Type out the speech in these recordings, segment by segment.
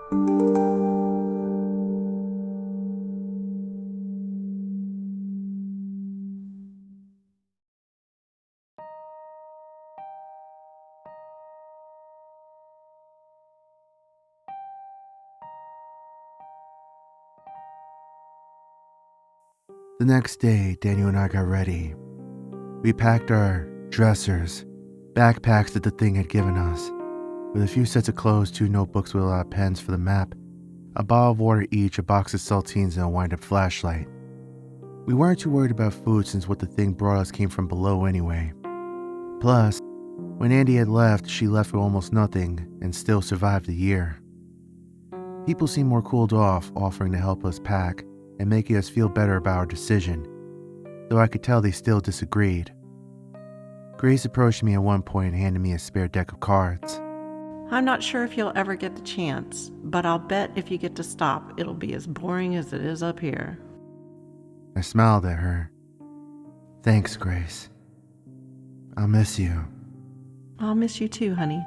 The next day, Daniel and I got ready. We packed our dressers, backpacks that the thing had given us, with a few sets of clothes, 2 notebooks with a lot of pens for the map, a bottle of water each, a box of saltines, and a wind-up flashlight. We weren't too worried about food since what the thing brought us came from below anyway. Plus, when Andy had left, she left with almost nothing and still survived a year. People seemed more cooled off, offering to help us pack and making us feel better about our decision, though I could tell they still disagreed. Grace approached me at one point and handed me a spare deck of cards. I'm not sure if you'll ever get the chance, but I'll bet if you get to stop, it'll be as boring as it is up here. I smiled at her. Thanks, Grace. I'll miss you. I'll miss you too, honey.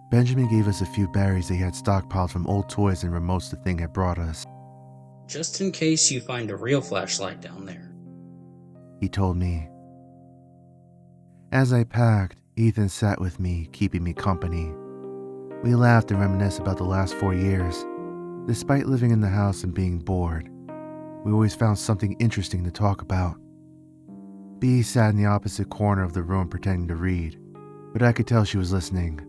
Benjamin gave us a few berries that he had stockpiled from old toys and remotes the thing had brought us. Just in case you find a real flashlight down there, he told me. As I packed, Ethan sat with me, keeping me company. We laughed and reminisced about the last 4 years. Despite living in the house and being bored, we always found something interesting to talk about. Bee sat in the opposite corner of the room pretending to read, but I could tell she was listening.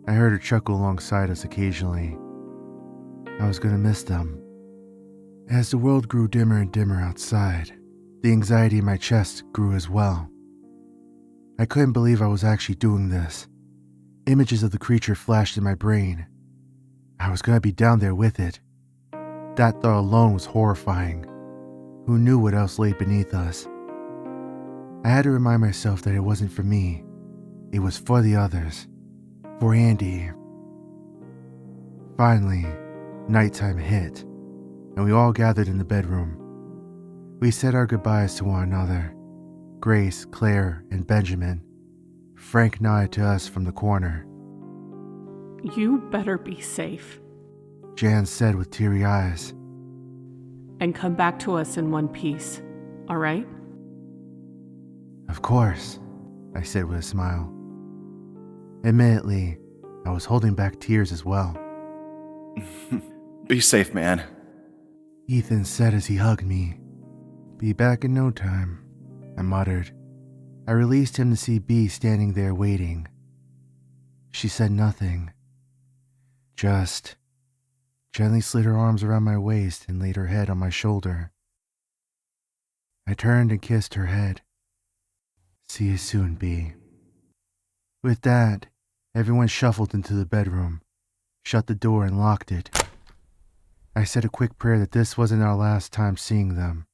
I heard her chuckle alongside us occasionally. I was going to miss them. As the world grew dimmer and dimmer outside, the anxiety in my chest grew as well. I couldn't believe I was actually doing this. Images of the creature flashed in my brain. I was going to be down there with it. That thought alone was horrifying. Who knew what else lay beneath us? I had to remind myself that it wasn't for me. It was for the others. For Andy. Finally, nighttime hit, and we all gathered in the bedroom. We said our goodbyes to one another. Grace, Claire, and Benjamin. Frank nodded to us from the corner. You better be safe, Jan said with teary eyes. and come back to us in one piece, all right? Of course, I said with a smile. Admittedly, I was holding back tears as well. Be safe, man. Ethan said as he hugged me. Be back in no time, I muttered. I released him to see Bee standing there waiting. She said nothing. Just gently slid her arms around my waist and laid her head on my shoulder. I turned and kissed her head. See you soon, Bee. With that, everyone shuffled into the bedroom, shut the door and locked it. I said a quick prayer that this wasn't our last time seeing them.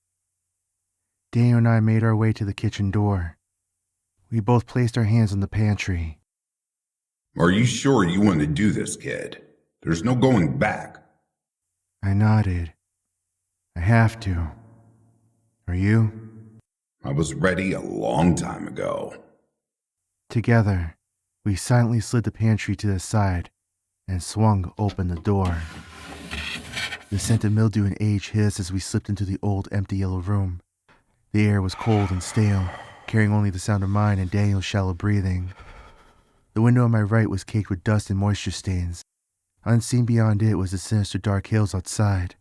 Daniel and I made our way to the kitchen door. We both placed our hands on the pantry. Are you sure you want to do this, kid? There's no going back. I nodded. I have to. Are you? I was ready a long time ago. Together, we silently slid the pantry to the side and swung open the door. The scent of mildew and age hissed as we slipped into the old, empty yellow room. The air was cold and stale, carrying only the sound of mine and Daniel's shallow breathing. The window on my right was caked with dust and moisture stains. Unseen beyond it was the sinister dark hills outside.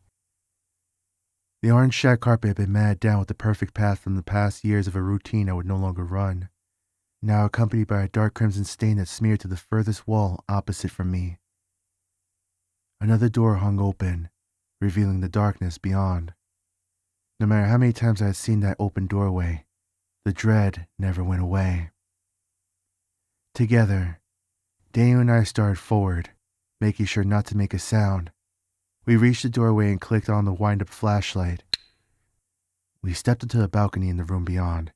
The orange shag carpet had been matted down with the perfect path from the past years of a routine I would no longer run, now accompanied by a dark crimson stain that smeared to the furthest wall opposite from me. Another door hung open, revealing the darkness beyond. No matter how many times I had seen that open doorway, the dread never went away. Together, Daniel and I started forward, making sure not to make a sound. We reached the doorway and clicked on the wind-up flashlight. We stepped into the balcony in the room beyond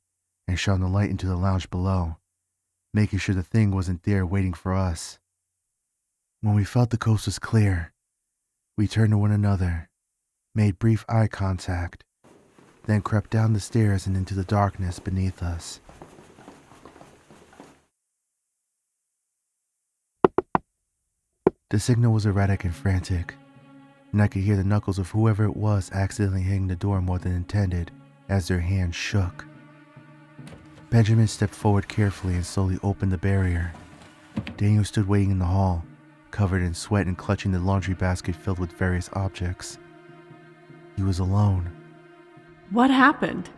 and shone the light into the lounge below, making sure the thing wasn't there waiting for us. When we felt the coast was clear, we turned to one another, made brief eye contact, then crept down the stairs and into the darkness beneath us. The signal was erratic and frantic, and I could hear the knuckles of whoever it was accidentally hitting the door more than intended as their hands shook. Benjamin stepped forward carefully and slowly opened the barrier. Daniel stood waiting in the hall, covered in sweat and clutching the laundry basket filled with various objects. He was alone. What happened?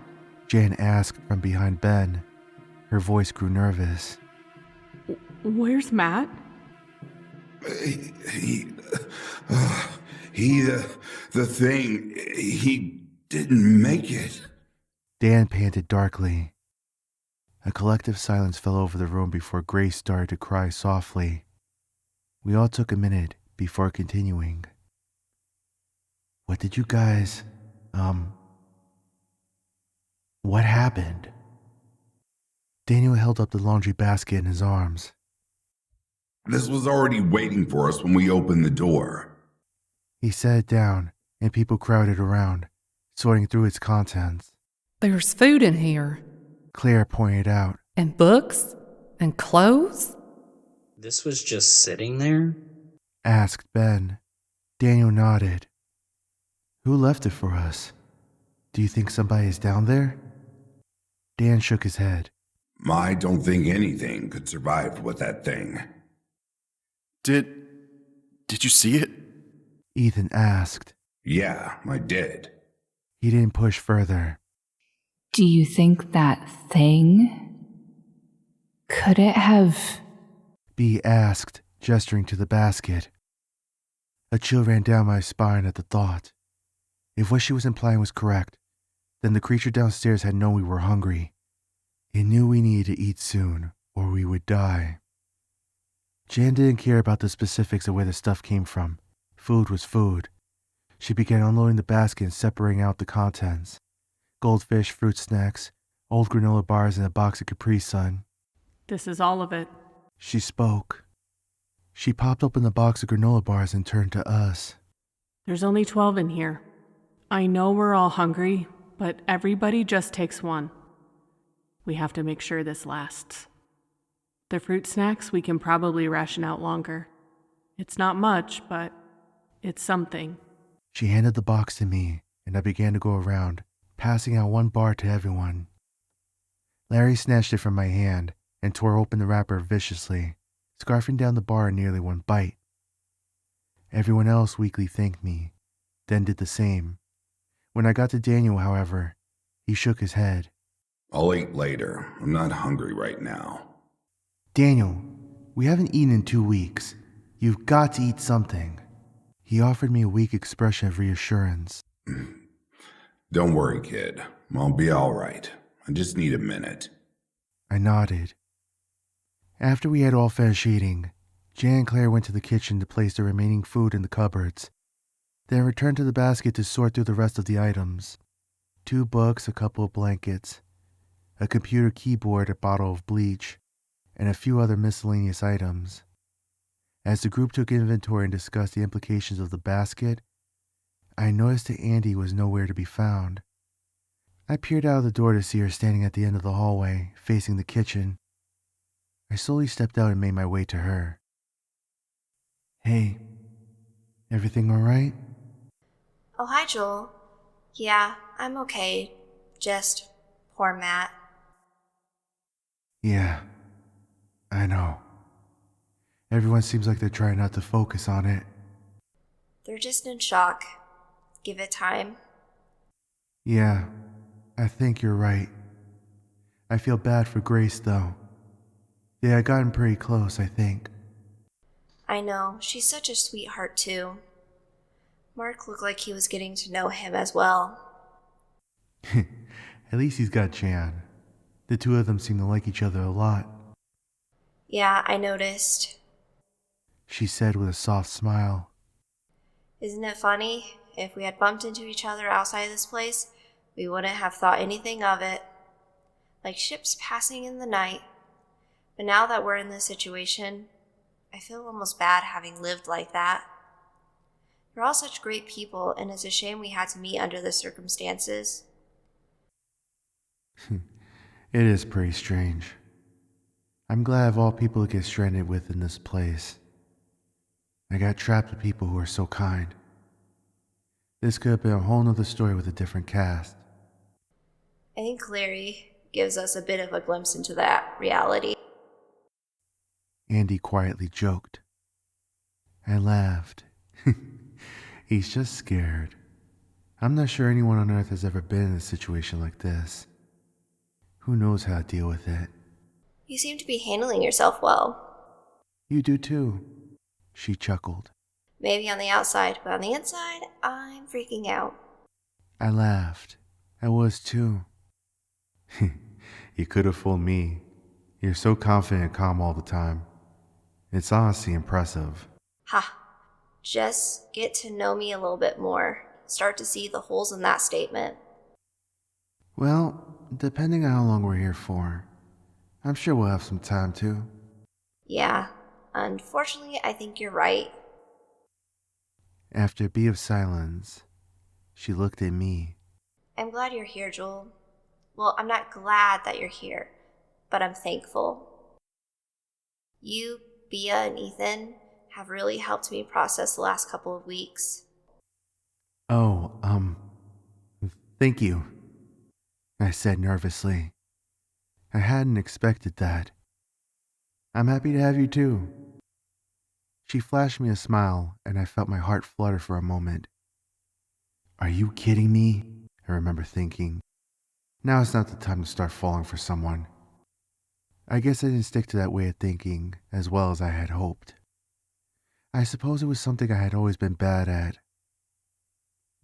Jan asked from behind Ben. Her voice grew nervous. Where's Matt? The thing, he didn't make it. Dan panted darkly. A collective silence fell over the room before Grace started to cry softly. We all took a minute before continuing. What did you guys, what happened? Daniel held up the laundry basket in his arms. This was already waiting for us when we opened the door. He set it down, and people crowded around, sorting through its contents. There's food in here, Claire pointed out. and books, and clothes. This was just sitting there? Asked Ben. Daniel nodded. Who left it for us? Do you think somebody is down there? Dan shook his head. I don't think anything could survive with that thing. Did you see it? Ethan asked. Yeah, I did. He didn't push further. Do you think that thing? Could it have... B asked, gesturing to the basket. A chill ran down my spine at the thought. If what she was implying was correct, then the creature downstairs had known we were hungry. It knew we needed to eat soon, or we would die. Jan didn't care about the specifics of where the stuff came from. Food was food. She began unloading the basket and separating out the contents. Goldfish, fruit snacks, old granola bars, and a box of Capri Sun. This is all of it. She spoke. She popped open the box of granola bars and turned to us. There's only 12 in here. I know we're all hungry, but everybody just takes one. We have to make sure this lasts. The fruit snacks we can probably ration out longer. It's not much, but it's something. She handed the box to me, and I began to go around, passing out one bar to everyone. Larry snatched it from my hand and tore open the wrapper viciously, scarfing down the bar in nearly one bite. Everyone else weakly thanked me, then did the same. When I got to Daniel, however, he shook his head. I'll eat later. I'm not hungry right now. Daniel, we haven't eaten in 2 weeks. You've got to eat something. He offered me a weak expression of reassurance. Don't worry, kid. I'll be all right. I just need a minute. I nodded. After we had all finished eating, Jan and Claire went to the kitchen to place the remaining food in the cupboards, then returned to the basket to sort through the rest of the items. 2 books, a couple of blankets, a computer keyboard, a bottle of bleach, and a few other miscellaneous items. As the group took inventory and discussed the implications of the basket, I noticed that Andy was nowhere to be found. I peered out of the door to see her standing at the end of the hallway, facing the kitchen. I slowly stepped out and made my way to her. Hey, everything all right? Oh, hi, Joel. Yeah, I'm okay. Just poor Matt. Yeah, I know. Everyone seems like they're trying not to focus on it. They're just in shock. Give it time. Yeah, I think you're right. I feel bad for Grace, though. They had gotten pretty close, I think. I know, she's such a sweetheart, too. Mark looked like he was getting to know him as well. At least he's got Jan. The two of them seem to like each other a lot. Yeah, I noticed. She said with a soft smile. Isn't it funny? If we had bumped into each other outside this place, we wouldn't have thought anything of it. Like ships passing in the night. But now that we're in this situation, I feel almost bad having lived like that. You're all such great people, and it's a shame we had to meet under the circumstances. It is pretty strange. I'm glad of all people to get stranded with in this place. I got trapped with people who are so kind. This could have been a whole nother story with a different cast. I think Clary gives us a bit of a glimpse into that reality. Andy quietly joked. I laughed. He's just scared. I'm not sure anyone on Earth has ever been in a situation like this. Who knows how to deal with it? You seem to be handling yourself well. You do too, she chuckled. Maybe on the outside, but on the inside, I'm freaking out. I laughed. I was too. You could have fooled me. You're so confident and calm all the time. It's honestly impressive. Ha. Just get to know me a little bit more. Start to see the holes in that statement. Well, depending on how long we're here for, I'm sure we'll have some time to. Yeah, unfortunately, I think you're right. After a beat of silence, she looked at me. I'm glad you're here, Joel. Well, I'm not glad that you're here, but I'm thankful. You, Bea, and Ethan have really helped me process the last couple of weeks. Oh, thank you, I said nervously. I hadn't expected that. I'm happy to have you too. She flashed me a smile, and I felt my heart flutter for a moment. Are you kidding me? I remember thinking. Now is not the time to start falling for someone. I guess I didn't stick to that way of thinking as well as I had hoped. I suppose it was something I had always been bad at.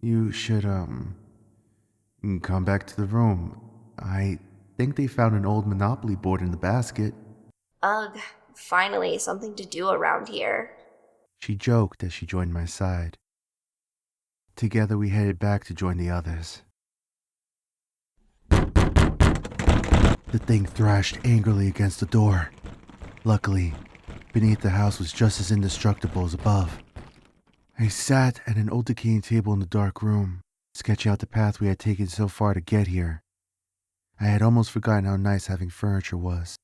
You should, come back to the room. I think they found an old Monopoly board in the basket. Ugh, finally, something to do around here. She joked as she joined my side. Together we headed back to join the others. The thing thrashed angrily against the door. Luckily, beneath the house was just as indestructible as above. I sat at an old decaying table in the dark room, sketching out the path we had taken so far to get here. I had almost forgotten how nice having furniture was.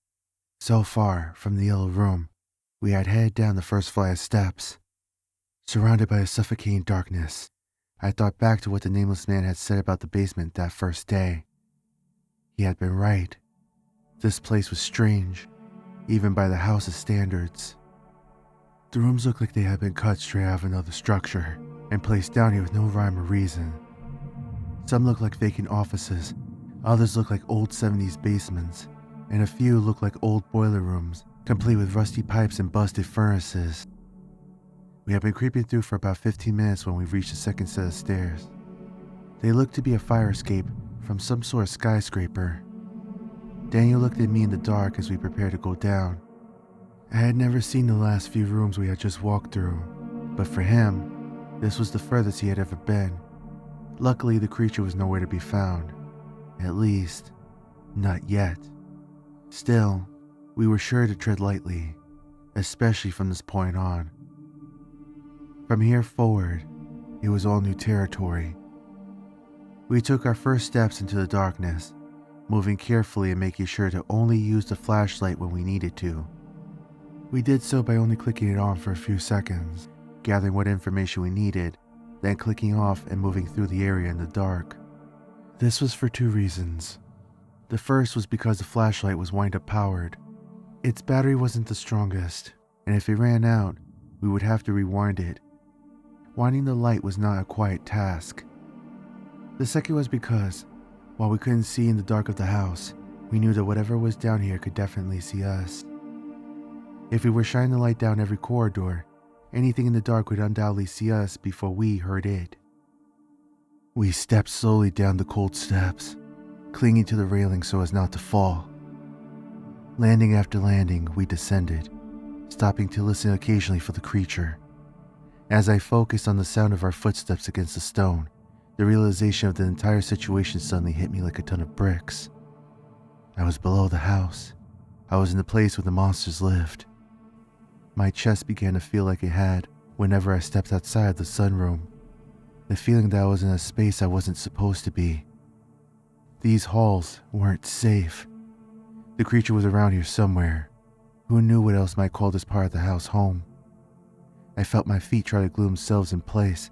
So far from the yellow room, we had headed down the first flight of steps. Surrounded by a suffocating darkness, I thought back to what the nameless man had said about the basement that first day. He had been right. This place was strange, even by the house's standards. The rooms looked like they had been cut straight out of another structure and placed down here with no rhyme or reason. Some looked like vacant offices, others looked like old 70s basements, and a few looked like old boiler rooms, complete with rusty pipes and busted furnaces. We had been creeping through for about 15 minutes when we reached the second set of stairs. They looked to be a fire escape from some sort of skyscraper. Daniel looked at me in the dark as we prepared to go down. I had never seen the last few rooms we had just walked through, but for him, this was the furthest he had ever been. Luckily, the creature was nowhere to be found. At least, not yet. Still, we were sure to tread lightly, especially from this point on. From here forward, it was all new territory. We took our first steps into the darkness, moving carefully and making sure to only use the flashlight when we needed to. We did so by only clicking it on for a few seconds, gathering what information we needed, then clicking off and moving through the area in the dark. This was for two reasons. The first was because the flashlight was wind-up powered. Its battery wasn't the strongest, and if it ran out, we would have to rewind it. Winding the light was not a quiet task. The second was because, while we couldn't see in the dark of the house, we knew that whatever was down here could definitely see us. If we were shining the light down every corridor, anything in the dark would undoubtedly see us before we heard it. We stepped slowly down the cold steps, clinging to the railing so as not to fall. Landing after landing, we descended, stopping to listen occasionally for the creature. As I focused on the sound of our footsteps against the stone, the realization of the entire situation suddenly hit me like a ton of bricks. I was below the house. I was in the place where the monsters lived. My chest began to feel like it had whenever I stepped outside the sunroom, the feeling that I was in a space I wasn't supposed to be. These halls weren't safe. The creature was around here somewhere. Who knew what else might call this part of the house home? I felt my feet try to glue themselves in place,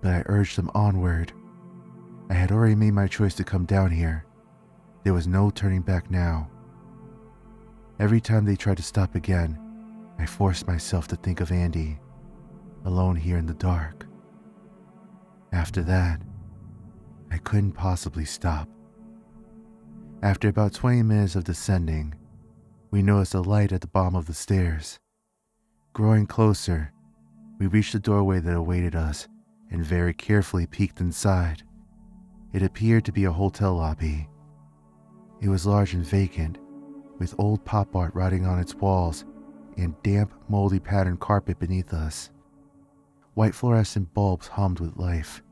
but I urged them onward. I had already made my choice to come down here. There was no turning back now. Every time they tried to stop again, I forced myself to think of Andy, alone here in the dark. After that, I couldn't possibly stop. After about 20 minutes of descending, we noticed a light at the bottom of the stairs. Growing closer, we reached the doorway that awaited us and very carefully peeked inside. It appeared to be a hotel lobby. It was large and vacant, with old pop art rotting on its walls and damp, moldy patterned carpet beneath us. White fluorescent bulbs hummed with life,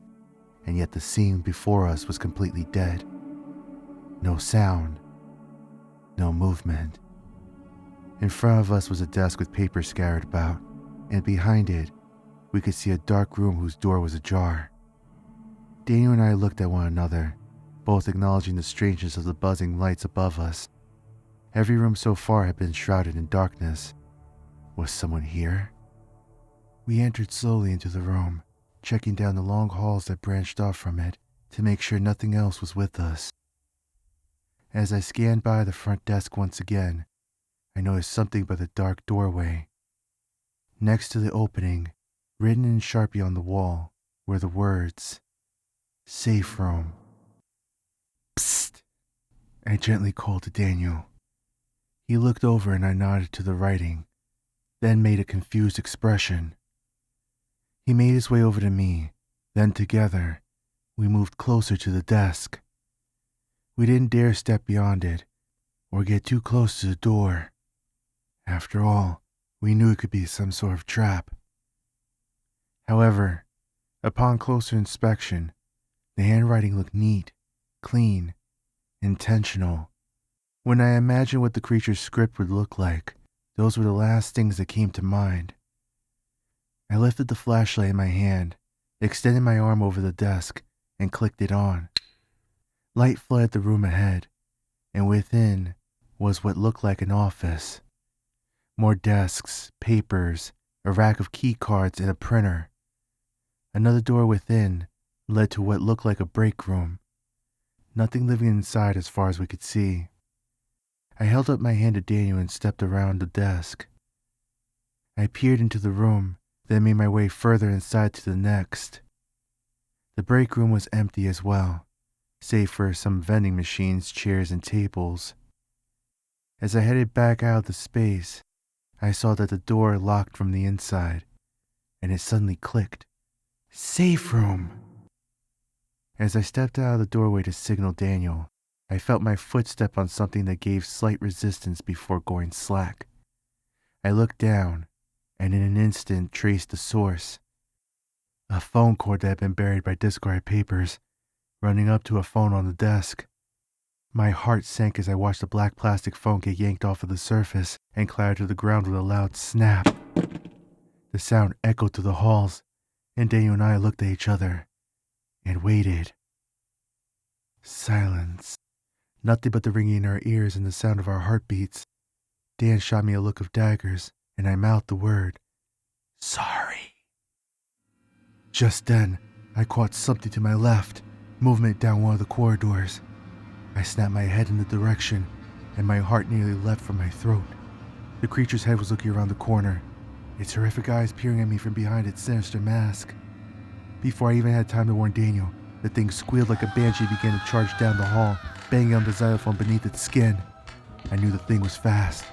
and yet the scene before us was completely dead. No sound, no movement. In front of us was a desk with papers scattered about, and behind it, we could see a dark room whose door was ajar. Daniel and I looked at one another, both acknowledging the strangeness of the buzzing lights above us. Every room so far had been shrouded in darkness. Was someone here? We entered slowly into the room, checking down the long halls that branched off from it to make sure nothing else was with us. As I scanned by the front desk once again, I noticed something by the dark doorway. Next to the opening, written in Sharpie on the wall, were the words, "Safe room." Psst! I gently called to Daniel. He looked over and I nodded to the writing, then made a confused expression. He made his way over to me, then together, we moved closer to the desk. We didn't dare step beyond it, or get too close to the door. After all, we knew it could be some sort of trap. However, upon closer inspection, the handwriting looked neat, clean, intentional. When I imagined what the creature's script would look like, those were the last things that came to mind. I lifted the flashlight in my hand, extended my arm over the desk, and clicked it on. Light flooded the room ahead, and within was what looked like an office. More desks, papers, a rack of key cards, and a printer. Another door within led to what looked like a break room. Nothing living inside as far as we could see. I held up my hand to Daniel and stepped around the desk. I peered into the room, then made my way further inside to the next. The break room was empty as well, save for some vending machines, chairs, and tables. As I headed back out of the space, I saw that the door locked from the inside, and it suddenly clicked. Safe room! As I stepped out of the doorway to signal Daniel, I felt my foot step on something that gave slight resistance before going slack. I looked down, and in an instant traced the source. A phone cord that had been buried by discarded papers, running up to a phone on the desk. My heart sank as I watched the black plastic phone get yanked off of the surface and clatter to the ground with a loud snap. The sound echoed through the halls, and Daniel and I looked at each other and waited. Silence. Nothing but the ringing in our ears and the sound of our heartbeats. Dan shot me a look of daggers, and I mouthed the word, "Sorry." Just then, I caught something to my left, movement down one of the corridors. I snapped my head in the direction, and my heart nearly leapt from my throat. The creature's head was looking around the corner, its horrific eyes peering at me from behind its sinister mask. Before I even had time to warn Daniel, the thing squealed like a banshee and began to charge down the hall, banging on the xylophone beneath its skin. I knew the thing was fast,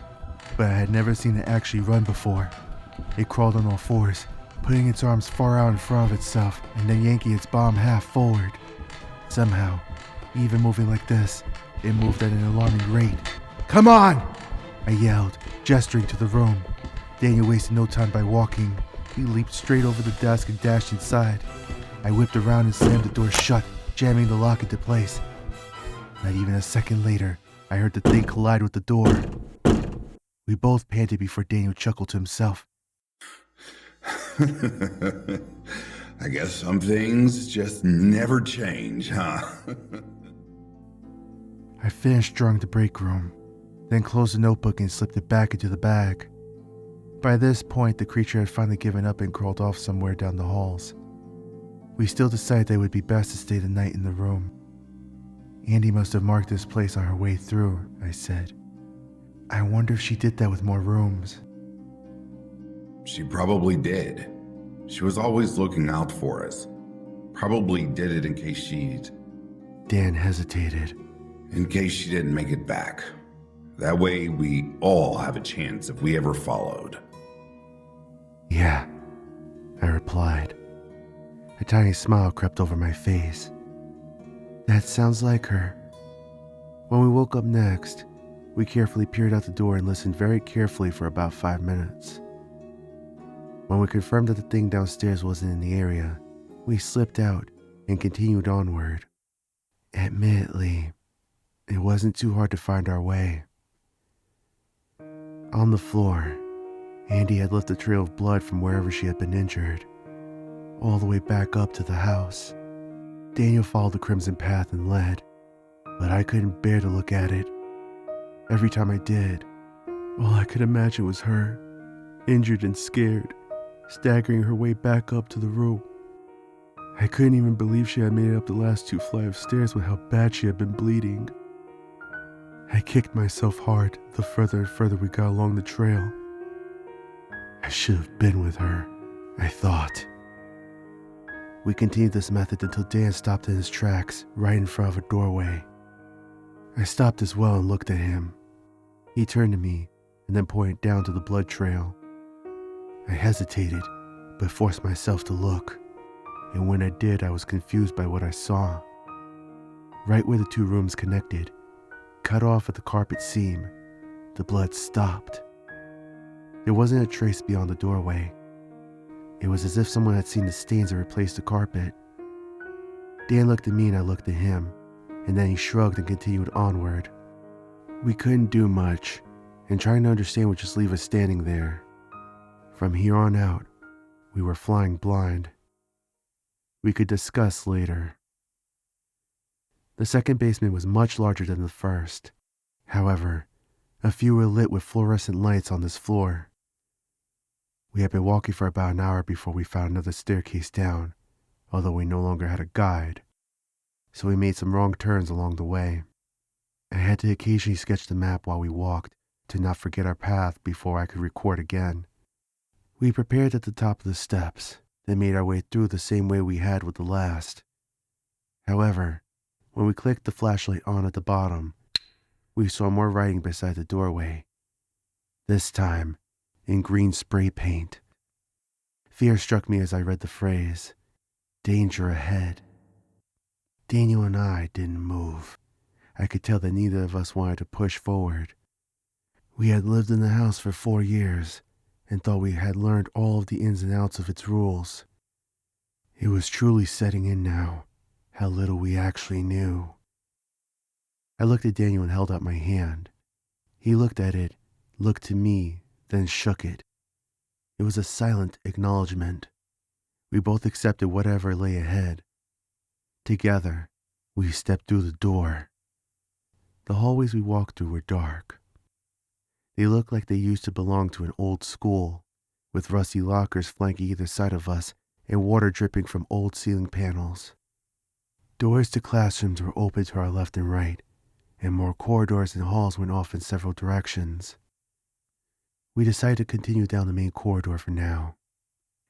but I had never seen it actually run before. It crawled on all fours, putting its arms far out in front of itself and then yanking its bottom half forward. Somehow, even moving like this, it moved at an alarming rate. "Come on!" I yelled, gesturing to the room. Daniel wasted no time by walking. He leaped straight over the desk and dashed inside. I whipped around and slammed the door shut, jamming the lock into place. Not even a second later, I heard the thing collide with the door. We both panted before Daniel chuckled to himself. I guess some things just never change, huh? I finished drawing the break room, then closed the notebook and slipped it back into the bag. By this point, the creature had finally given up and crawled off somewhere down the halls. We still decided that it would be best to stay the night in the room. Andy must have marked this place on her way through, I said. I wonder if she did that with more rooms. She probably did. She was always looking out for us. Probably did it in case she'd... Dan hesitated. In case she didn't make it back. That way we all have a chance if we ever followed. Yeah, I replied. A tiny smile crept over my face. That sounds like her. When we woke up next, we carefully peered out the door and listened very carefully for about 5 minutes. When we confirmed that the thing downstairs wasn't in the area, we slipped out and continued onward. Admittedly, it wasn't too hard to find our way. On the floor, Andy had left a trail of blood from wherever she had been injured, all the way back up to the house. Daniel followed the crimson path and led, but I couldn't bear to look at it. Every time I did, all I could imagine was her, injured and scared, staggering her way back up to the room. I couldn't even believe she had made it up the last 2 flights of stairs with how bad she had been bleeding. I kicked myself hard the further and further we got along the trail. I should have been with her, I thought. We continued this method until Dan stopped in his tracks right in front of a doorway. I stopped as well and looked at him. He turned to me and then pointed down to the blood trail. I hesitated, but forced myself to look, and when I did, I was confused by what I saw. Right where the 2 rooms connected, cut off at the carpet seam, the blood stopped. There wasn't a trace beyond the doorway. It was as if someone had seen the stains and replaced the carpet. Dan looked at me and I looked at him, and then he shrugged and continued onward. We couldn't do much, and trying to understand would just leave us standing there. From here on out, we were flying blind. We could discuss later. The second basement was much larger than the first. However, a few were lit with fluorescent lights on this floor. We had been walking for about an hour before we found another staircase down, although we no longer had a guide, so we made some wrong turns along the way. I had to occasionally sketch the map while we walked to not forget our path before I could record again. We prepared at the top of the steps, then made our way through the same way we had with the last. However, when we clicked the flashlight on at the bottom, we saw more writing beside the doorway. This time, in green spray paint. Fear struck me as I read the phrase, "Danger ahead." Daniel and I didn't move. I could tell that neither of us wanted to push forward. We had lived in the house for 4 years and thought we had learned all of the ins and outs of its rules. It was truly setting in now, how little we actually knew. I looked at Daniel and held out my hand. He looked at it, looked to me, then shook it. It was a silent acknowledgement. We both accepted whatever lay ahead. Together, we stepped through the door. The hallways we walked through were dark. They looked like they used to belong to an old school, with rusty lockers flanking either side of us and water dripping from old ceiling panels. Doors to classrooms were open to our left and right, and more corridors and halls went off in several directions. We decided to continue down the main corridor for now.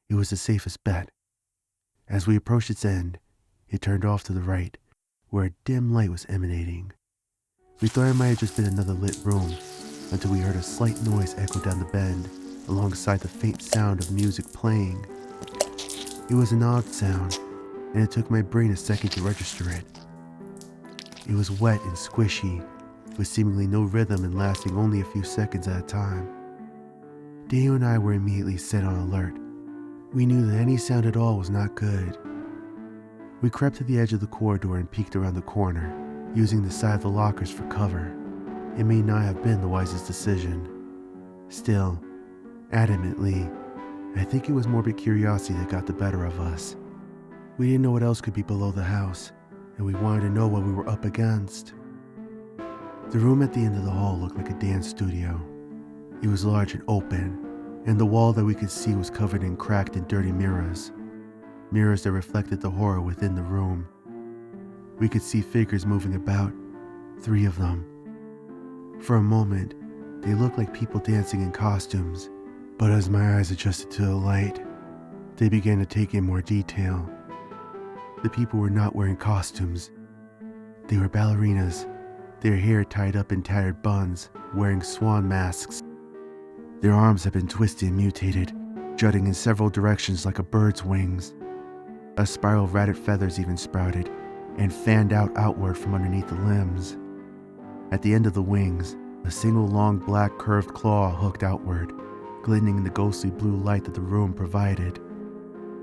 It was the safest bet. As we approached its end, it turned off to the right, where a dim light was emanating. We thought it might have just been another lit room, until we heard a slight noise echo down the bend, alongside the faint sound of music playing. It was an odd sound, and it took my brain a second to register it. It was wet and squishy, with seemingly no rhythm and lasting only a few seconds at a time. Daniel and I were immediately set on alert. We knew that any sound at all was not good. We crept to the edge of the corridor and peeked around the corner, using the side of the lockers for cover. It may not have been the wisest decision. Still, adamantly, I think it was morbid curiosity that got the better of us. We didn't know what else could be below the house, and we wanted to know what we were up against. The room at the end of the hall looked like a dance studio. It was large and open, and the wall that we could see was covered in cracked and dirty mirrors. Mirrors that reflected the horror within the room. We could see figures moving about, 3 of them. For a moment, they looked like people dancing in costumes, but as my eyes adjusted to the light, they began to take in more detail. The people were not wearing costumes. They were ballerinas, their hair tied up in tattered buns, wearing swan masks. Their arms had been twisted and mutated, jutting in several directions like a bird's wings. A spiral of ratted feathers even sprouted and fanned outward from underneath the limbs. At the end of the wings, a single long black curved claw hooked outward, glistening in the ghostly blue light that the room provided.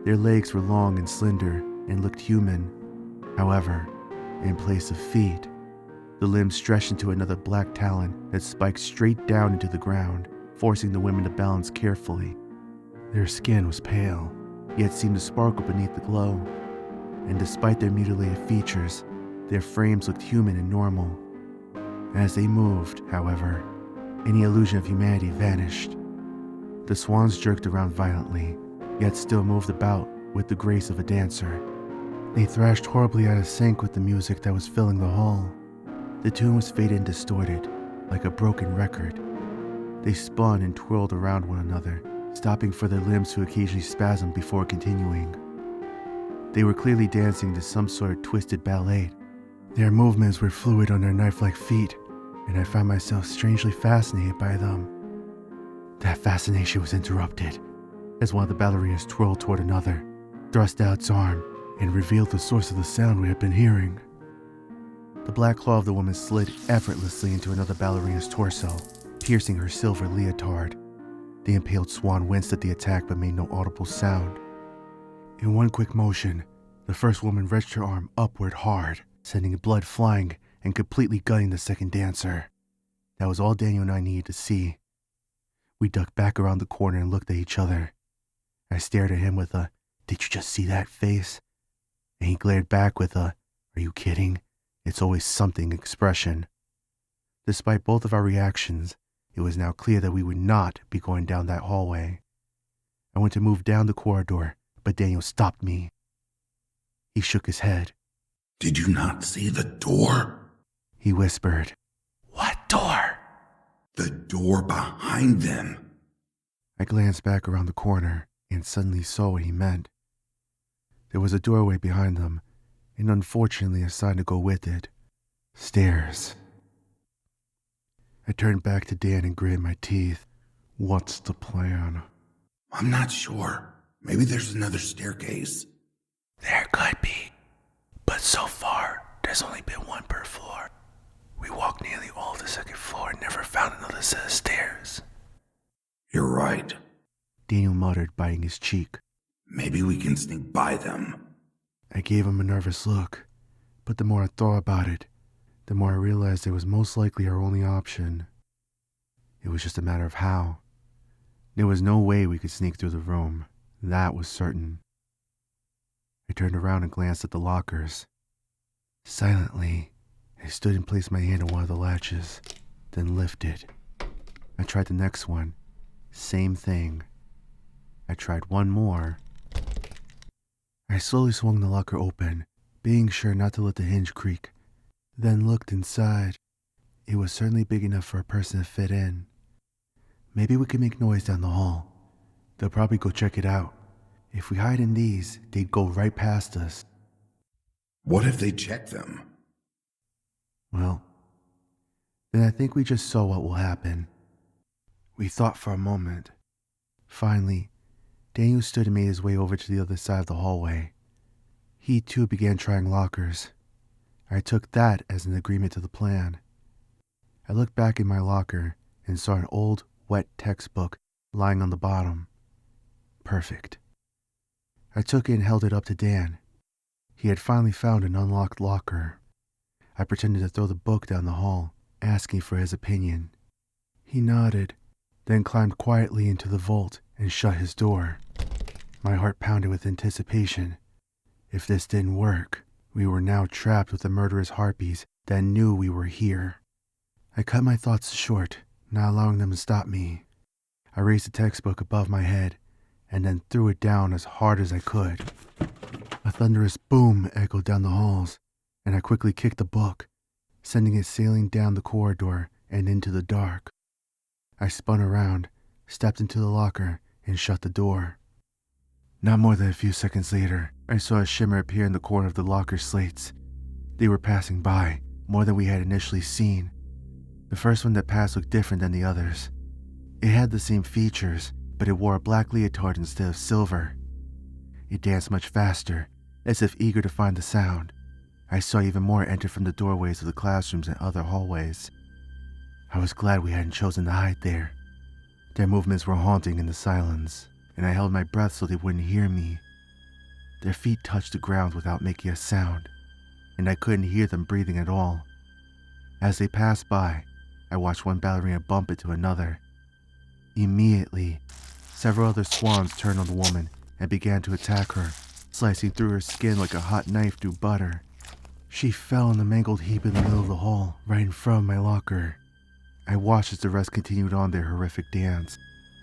Their legs were long and slender and looked human. However, in place of feet, the limbs stretched into another black talon that spiked straight down into the ground, forcing the women to balance carefully. Their skin was pale, yet seemed to sparkle beneath the glow, and despite their mutilated features, their frames looked human and normal. As they moved, however, any illusion of humanity vanished. The swans jerked around violently, yet still moved about with the grace of a dancer. They thrashed horribly out of sync with the music that was filling the hall. The tune was faded and distorted, like a broken record. They spun and twirled around one another, stopping for their limbs to occasionally spasm before continuing. They were clearly dancing to some sort of twisted ballet. Their movements were fluid on their knife-like feet, and I found myself strangely fascinated by them. That fascination was interrupted as one of the ballerinas twirled toward another, thrust out its arm, and revealed the source of the sound we had been hearing. The black claw of the woman slid effortlessly into another ballerina's torso, piercing her silver leotard. The impaled swan winced at the attack but made no audible sound. In one quick motion, the first woman wrenched her arm upward hard, sending blood flying and completely gutting the second dancer. That was all Daniel and I needed to see. We ducked back around the corner and looked at each other. I stared at him with a, "Did you just see that?" face? And he glared back with a, "Are you kidding? It's always something" expression. Despite both of our reactions, it was now clear that we would not be going down that hallway. I went to move down the corridor, but Daniel stopped me. He shook his head. Did you not see the door? He whispered. What door? The door behind them. I glanced back around the corner and suddenly saw what he meant. There was a doorway behind them, and unfortunately a sign to go with it. Stairs. I turned back to Dan and gritted my teeth. What's the plan? I'm not sure. Maybe there's another staircase. There could be, but so far there's only been one per floor. We walked nearly all the second floor and never found another set of stairs. You're right. Daniel muttered, biting his cheek. Maybe we can sneak by them. I gave him a nervous look, but the more I thought about it, the more I realized it was most likely our only option. It was just a matter of how. There was no way we could sneak through the room. That was certain. I turned around and glanced at the lockers. Silently, I stood and placed my hand on one of the latches, then lifted. I tried the next one. Same thing. I tried one more. I slowly swung the locker open, being sure not to let the hinge creak, then looked inside. It was certainly big enough for a person to fit in. Maybe we could make noise down the hall. They'll probably go check it out. If we hide in these, they'd go right past us. What if they check them? Well, then I think we just saw what will happen. We thought for a moment. Finally, Daniel stood and made his way over to the other side of the hallway. He too began trying lockers. I took that as an agreement to the plan. I looked back in my locker and saw an old, wet textbook lying on the bottom. Perfect. I took it and held it up to Dan. He had finally found an unlocked locker. I pretended to throw the book down the hall, asking for his opinion. He nodded, then climbed quietly into the vault and shut his door. My heart pounded with anticipation. If this didn't work, we were now trapped with the murderous harpies that knew we were here. I cut my thoughts short, not allowing them to stop me. I raised the textbook above my head and then threw it down as hard as I could. A thunderous boom echoed down the halls, and I quickly kicked the book, sending it sailing down the corridor and into the dark. I spun around, stepped into the locker, and shut the door. Not more than a few seconds later, I saw a shimmer appear in the corner of the locker slates. They were passing by, more than we had initially seen. The first one that passed looked different than the others. It had the same features, but it wore a black leotard instead of silver. It danced much faster, as if eager to find the sound. I saw even more enter from the doorways of the classrooms and other hallways. I was glad we hadn't chosen to hide there. Their movements were haunting in the silence, and I held my breath so they wouldn't hear me. Their feet touched the ground without making a sound, and I couldn't hear them breathing at all. As they passed by, I watched one ballerina bump into another. Immediately, several other swans turned on the woman and began to attack her, slicing through her skin like a hot knife through butter. She fell in a mangled heap in the middle of the hall, right in front of my locker. I watched as the rest continued on their horrific dance,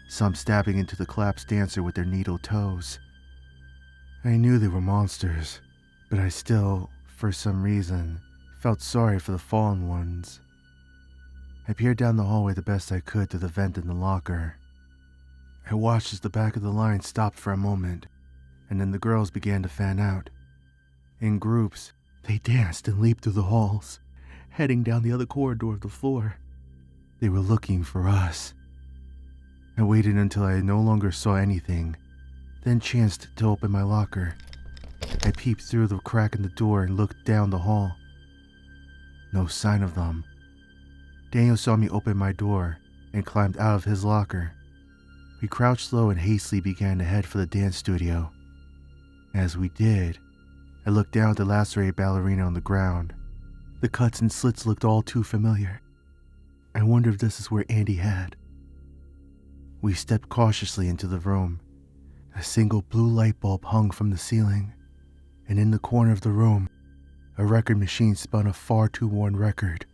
some stabbing into the collapsed dancer with their needle toes. I knew they were monsters, but I still, for some reason, felt sorry for the fallen ones. I peered down the hallway the best I could through the vent in the locker. I watched as the back of the line stopped for a moment, and then the girls began to fan out. In groups, they danced and leaped through the halls, heading down the other corridor of the floor. They were looking for us. I waited until I no longer saw anything, then chanced to open my locker. I peeped through the crack in the door and looked down the hall. No sign of them. Daniel saw me open my door and climbed out of his locker. We crouched low and hastily began to head for the dance studio. As we did, I looked down at the lacerated ballerina on the ground. The cuts and slits looked all too familiar. I wonder if this is where Andy had. We stepped cautiously into the room. A single blue light bulb hung from the ceiling, and in the corner of the room, a record machine spun a far too worn record.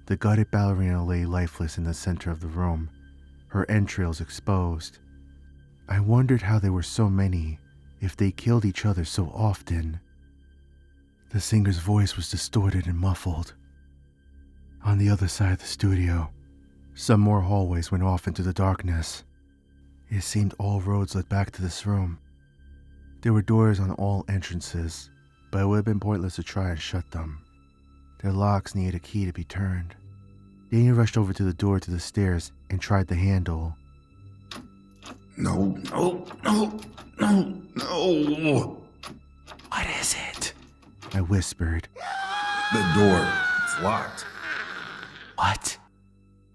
The gutted ballerina lay lifeless in the center of the room, her entrails exposed. I wondered how there were so many, if they killed each other so often. The singer's voice was distorted and muffled. On the other side of the studio, some more hallways went off into the darkness. It seemed all roads led back to this room. There were doors on all entrances, but it would have been pointless to try and shut them. Their locks needed a key to be turned. Daniel rushed over to the door to the stairs and tried the handle. No. What is it? I whispered. The door. It's locked. What?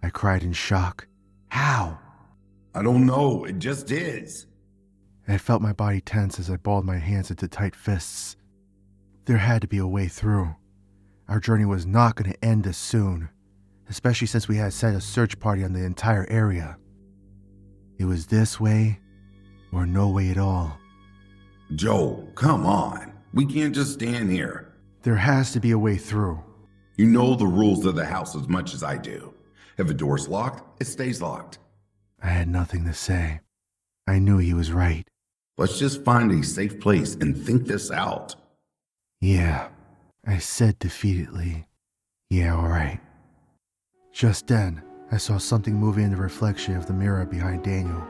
I cried in shock. How? I don't know. It just is. I felt my body tense as I balled my hands into tight fists. There had to be a way through. Our journey was not going to end this soon, especially since we had set a search party on the entire area. It was this way or no way at all. Joe, come on. We can't just stand here. There has to be a way through. You know the rules of the house as much as I do. If a door's locked, it stays locked. I had nothing to say. I knew he was right. Let's just find a safe place and think this out. Yeah, I said defeatedly. Yeah, all right. Just then, I saw something moving in the reflection of the mirror behind Daniel.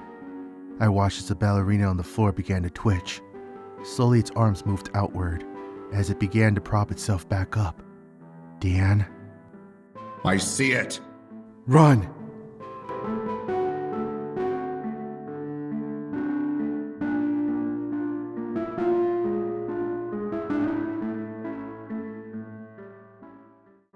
I watched as the ballerina on the floor began to twitch. Slowly its arms moved outward, as it began to prop itself back up. Dan? I see it. Run!